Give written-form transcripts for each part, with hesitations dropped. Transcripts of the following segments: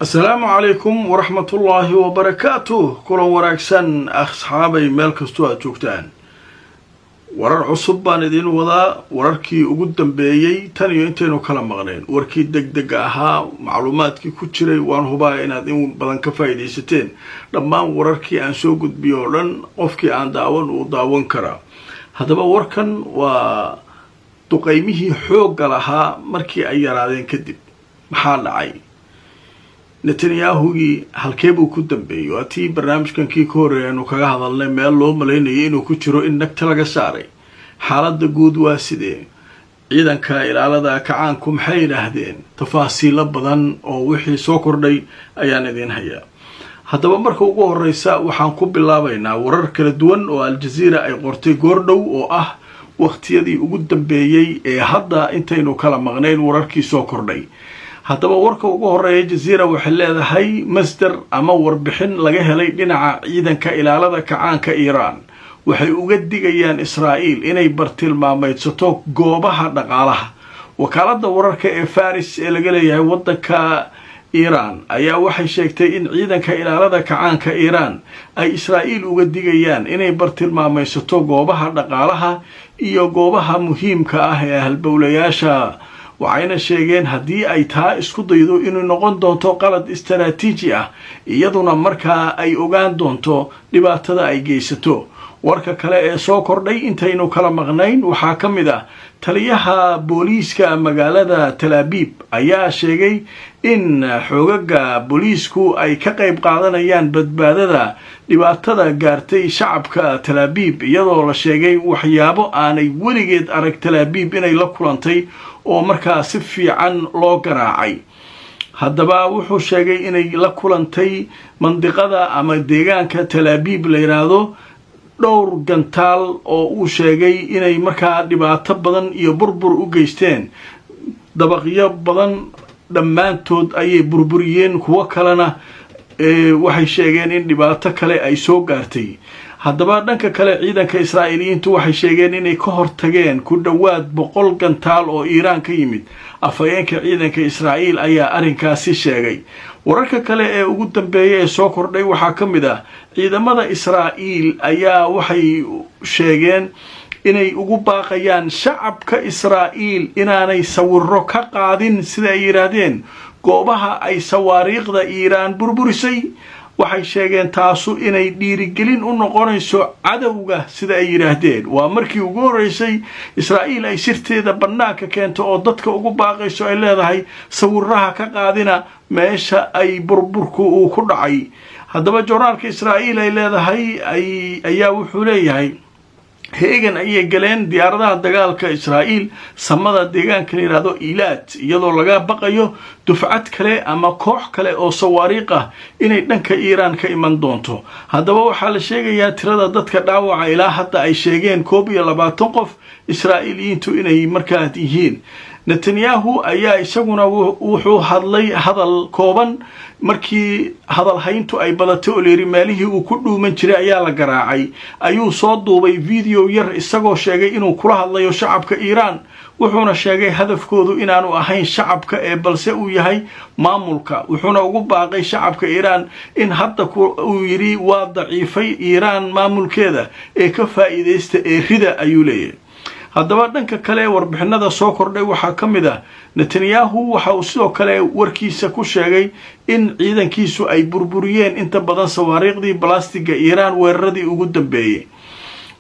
السلام عليكم ورحمة الله وبركاته كل ورقسان أصحابي ملك استوى جوكتان warar cusub baan idin wadaa wararkii ugu dambeeyay tan iyo intaynu kala maqneen warkii degdeg ahaa macluumaadkii ku jiray waan hubaa inaad in badan ka faa'iideysateen dhammaan wararkii aan soo gudbiyo oo dhan qofkii aan daawan uu daawan karaa haddaba warkan waa duqeymihii xoogga lahaa markii ay yaraadeen kadib maxaa dhacay Netanyahu halkee buu ku dambeeyay waatii barnaamijkan kii ka horeeyay inuu kaga hadalnay meel loo maleynayay inuu ku jiro in nagta laga saaray xaaladda guud waa sidee ciidanka ilaalada kacaanku maxay yiraahdeen tafaasiilo badan oo wixii soo kordhay ayaan idin hayaa haddaba marka ugu horeysa waxaan ku bilaabaynaa warar kala duwan oo Al Jazeera ay qortay goordhow oo ah waqtiyadii ugu dambeeyay ee hadda intaynu kala maqnayn wararkii soo kordhay haddaba warka ugu horeeya Jazeera waxay leedahay masdar ama warbixin laga helay dhinaca ciidanka ilaalada kacaanka Iran waxay uga digayaan Israa'iil inay bartilmaameedsato goobaha dhaqaalaha wakaaladda wararka ee Faris ee laga leeyahay waddanka Iran ayaa waxay sheegtay in ciidanka ilaalada kacaanka Iran ay Israa'iil uga digayaan inay bartilmaameedsato goobaha dhaqaalaha iyo goobaha muhiimka ah ee halbowlayaasha waxayna sheegeen haddii ay taa isku daydo inuu noqon doonto qalad istaraatiiji ah iyaduna markaa ay ogaan doonto dhibaatada ay geysato warka kale ee soo kordhay intaynu kala maqnayn waxaa ka mid ah taliyaha booliiska magaalada Tel Aviv ayaa sheegay in xogaga booliisku ay ka qayb qaadanayaan badbaadada dhibaatada gaartay shacabka Tel Aviv iyadoo la sheegay waxyaabo aanay weligeed arag Tel Aviv inay la kulantay oo markaa si fiican loo garaacay haddaba wuxuu sheegay inay la kulantay mandiqada ama deegaanka Tel Aviv la yiraahdo dhowr gantaal oo uu sheegay inay markaa dhibaato badan iyo burbur u geysteen dabaqyo badan dhammaantood ayay burburiyeen kuwa kalena waxay sheegeen in dhibaato kale ay soo gaartay haddaba dhanka kale ciidanka Israa'iiliyiintu waxay sheegeen inay ka hortageen ku dhawaad 100 gantaal oo Iran ka yimid afayeenka ciidanka Israa'iil ayaa arrinkaasi sheegay wararka kale ee ugu dambeeyay ee soo kordhay waxaa ka mid ah ciidamada Israa'iil ayaa waxay sheegeen inay ugu baaqayaan shacabka Israa'iil inaanay sawirro ka qaadin sida ay yiraahdeen goobaha ay sawaariiqda Iran burburisay waxay sheegeen taasu inay dhiirigelin u noqonayso cadawga sida ay yiraahdeen waa markii ugu horeysay Israa'iil ay sirteeda banaanka keento oo dadka ugu baaqayso ay leedahay sawirraha ka qaadina meesha ay burburku uu ku dhacay haddaba joornaalka Israa'iil ay leedahay ayaa wuxuu leeyahay heegan ayay galeen diyaaradaha dagaalka Israa'iil samada deegaanka la yiraahdo Eilat iyadoo laga baqayo dufcad kale ama koox kale oo sawaariiq ah inay dhanka Iran ka iman doonto haddaba waxaa la sheegayaa tirada dadka dhaawaca ilaa hadda ay sheegeen 22 qof Israa'iiliyiintu inay markaa yihiin Netanyahu ayaa isaguna wuxuu hadlay hadal kooban markii hadal hayntu ay badatay oo leeri meelihii uu ku dhuuman jiray ayaa la garaacay ayuu soo duubay video yar isagoo sheegay inuu kula hadlayo shacabka Iran wuxuuna sheegay hadafkoodu inaanu ahayn shacabka ee balse uu yahay maamulka wuxuuna ugu baaqay shacabka Iran in hadda uu yiri waa daciifay Iran maamulkeeda ee ka faa'iideysta rida ayuu leeyahay haddaba dhanka kale warbixinada soo kordhay waxaa ka mid ah Netanyahu waxa uu sidoo kale warkiisa ku sheegay in ciidankiisu ay burburiyeen inta badan sawaariiqdii balastiga Iran weeraradii ugu dambeeyay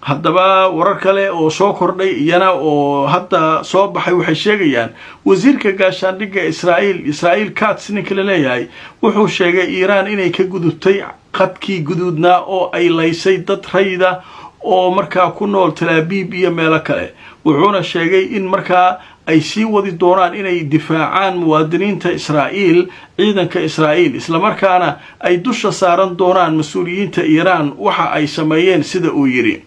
haddaba warar kale oo soo kordhay iyana oo hadda soo baxay waxay sheegayaan wasiirka gaashaandhigga Israa'iil Katz ninka la leeyahay wuxuu sheegay Iran inay ka gudubtay qadkii guduudnaa oo ay laysay dad rayida oo markaa ku nool Tel Aviv iyo meelo kale wuxuuna sheegay in markaa ay sii wadi doonaan inay difaacaan muwaadiniinta Israa'iil ciidanka Israa'iil isla markaana ay dusha saaran doonaan mas'uuliyiinta Iran waxa ay sameeyeen sida uu yiri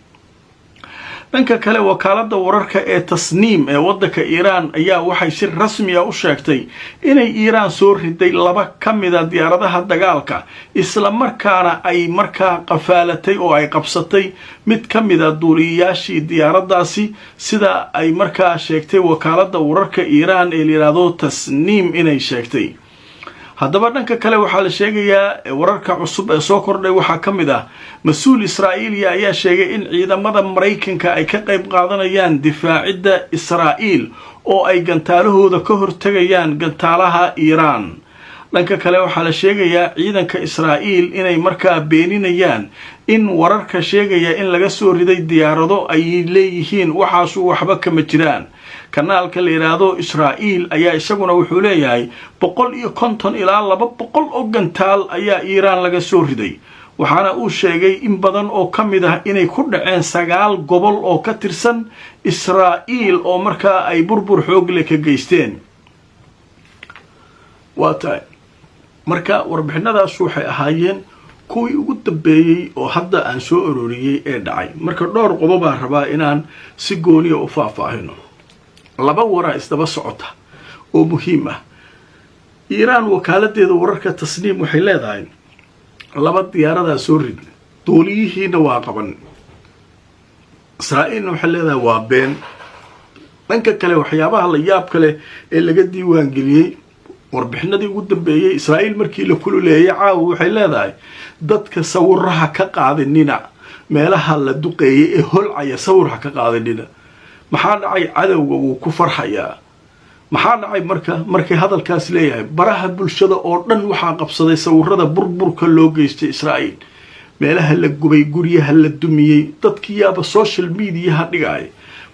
dhanka kale wakaaladda wararka ee Tasniim ee waddanka Iran ayaa waxay si rasmi ah u sheegtay inay Iran soo riday 2 ka mid ah diyaaradaha dagaalka isla markaana ay markaa qafaalatay oo ay qabsatay mid ka mid ah duuliyaashii diyaaradaasi sida ay markaa sheegtay wakaaladda wararka Iran ee la yiraahdo Tasniim inay sheegtay haddaba dhanka kale waxaa la sheegayaa wararka cusub ee soo kordhay waxaa ka mid ah mas-uul israa'iiliya ayaa sheegay in ciidamada maraykanka ay ka qayb qaadanayaan difaacidda israa'iil oo ay gantaalahooda ka hortegayaan gantaalaha iiraan dhanka kale waxaa la sheegayaa ciidanka israa'iil inay markaa beeninayaan in wararka sheegaya in laga soo riday diyaarado ay leeyihiin waxaasu waxba kama jiraan kanaalka la yiraahdo Israa'iil ayaa isaguna wuxuu leeyahay 150 ilaa 200 oo gantaal ayaa Iiraan laga soo riday waxaana uu sheegay in badan oo kamid ah inay ku dhaceen 9 gobol oo ka tirsan Israa'iil oo markaa ay burbur xoog leh ka geysteen waata marka warbixinadaas waxay ahaayeen kuwii ugu dambeeyay oo hadda aan soo ururiyay ee dhacay marka dhowr qodob baan rabaa inaan si gooni ah u faahfaahino laba waraa isdaba socota oo muhiim ah Iiraan wakaaladeeda wararka tasniim waxay leedahay laba diyaarada soo rid duuliyihiina waa qaban Israa'iil waxay leedahay waa been dhanka kale waxyaabaha la yaab kale ee laga diiwaan geliyay warbixinadii ugu dambeeyay Israa'iil markii la kululeeyay caaw waxay leedahay dadka sawiraha ka qaadinina meelaha la duqeeyay ee holcaya sawiraha ka qaadinina maxaa dhacay cadawga uu ku farxayaa maxaa dhacay markay hadalkaas leeyahay baraha bulshada oo dhan waxaa qabsaday sawirada burburka loo geystay Israa'iil meelaha la gubay guryaha la dumiyay dadkiyaaba social media dhigay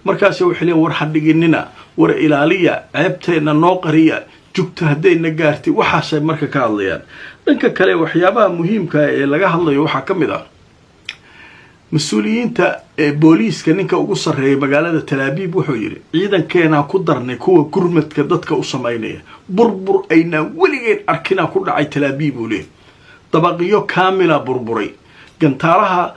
markaas waxay leeyahay war hadhiginina war ilaaliya ceebteena noo qariya jugta hadayna gaartay waxaasay marka ka hadlayaan dhanka kale waxyaabaha muhiimka ah ee laga hadlayo waxa kamid ah mas'uuliyiinta booliiska ninka ugu sareeyay magaalada Tel Aviv wuxuu yiri ciidankeena ku darnay kuwa gurmadka dadka u sameeynaya burbur ayna waligeed arkina ku dhacay Tel Aviv u leeyahay dabaqiyo kaamila burburay gantaalaha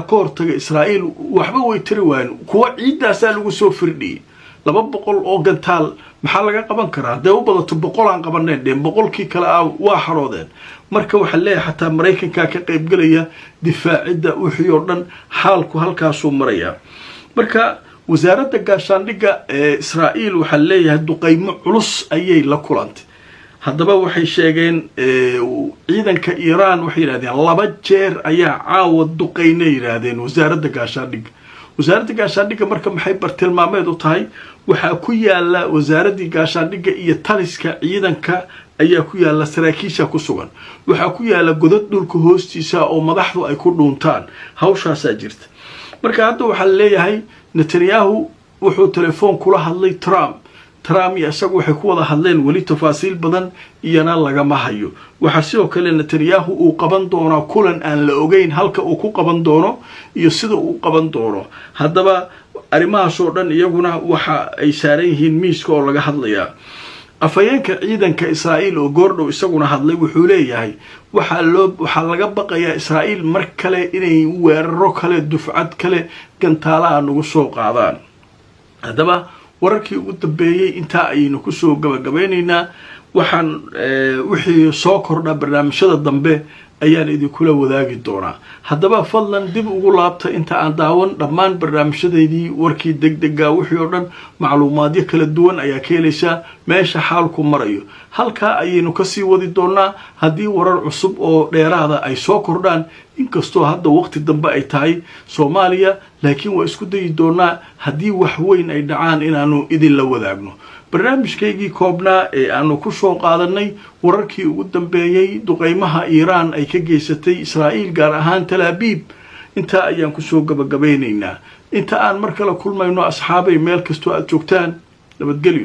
ka hortaga Israa'iil waxba way tiri waan kuwa ciidaas lagu soo firdhiyay 200 oo gantaal maxaa laga qaban karaa dee u badato 100 aan qabaneen 100kii kale waa xaroodeen marka waxa leeyahay xataa Mareykanka ka qayb galaya difaacidda wixii oo dhan xaalku halkaas uu maraya marka wasaaradda gaashaandhigga ee Israa'iil waxa leeyahay duqeymo culus ayay la kulantay haddaba waxay sheegeen ciidanka Iiraan waxay yiraahdeen 2 jeer ayaa caawa duqeynay yiraahdeen wasaaradda gaashaandhigga marka maxay bartilmaameed u tahay waxa ku yaala wasaaradda gaashaandhigga iyo taliska ciidanka ayaa ku yaala saraakiisha ku sugan waxa ku yaala godad dhulka hoostiisa oo madaxdu ay ku dhuuntaan hawshaas jirta marka hadda waxa leeyahay Netanyahu wuxuu telefoon kula hadlay Trump iyo isagu waxay ku wada hadleen wali tafaasiil badan iyana laga ma hayo waxa sidoo kale Netanyahu uu qaban doona kulan aan la ogeyn halka uu ku qaban doono iyo sida uu qaban doono haddaba arimahaas oo dhan iyaguna waxa ay saaran yihiin miiska oo laga hadlayaa afayeenka ciidanka Israa'iil oo goordhow isaguna hadlay wuxuu leeyahay waxa laga baqayaa Israa'iil mar kale inay weeraro kale dufcad kale gantaalaha nagu soo qaadaan haddaba wararkii ugu dambeeyay inta aynu ku soo gabagabeynayna waxaan wixii soo kordha barnaamijyada dambe ayaan idinkula wadaagi doonaa haddaba fadlan dib ugu laabta inta aan daawan dhammaan barnaamijyadeedii warkii degdega wixii oo dhan macluumaadyo kala duwan ayaa ka helaysaa meesha xaalku marayo halka ayaynu ka sii wadi doonaa haddii warar cusub oo dheeraada ay soo kordhaan inkastoo hadda waqti dambe ay tahay Soomaaliya laakiin waa isku dayi doonaa haddii wax weyn ay dhacaan inaanu idin la wadaagno barnaamijkeygii koobnaa ee aanu ku soo qaadanay wararkii ugu dambeeyay duqeymaha Iiraan ay ka geysatay Israa'iil gaar ahaan Tel Aviv inta ayaan ku soo gabagabeynaynaa inta aan mar kale kulmayno asxaabay meel kastoo aad joogtaan nabadgelyo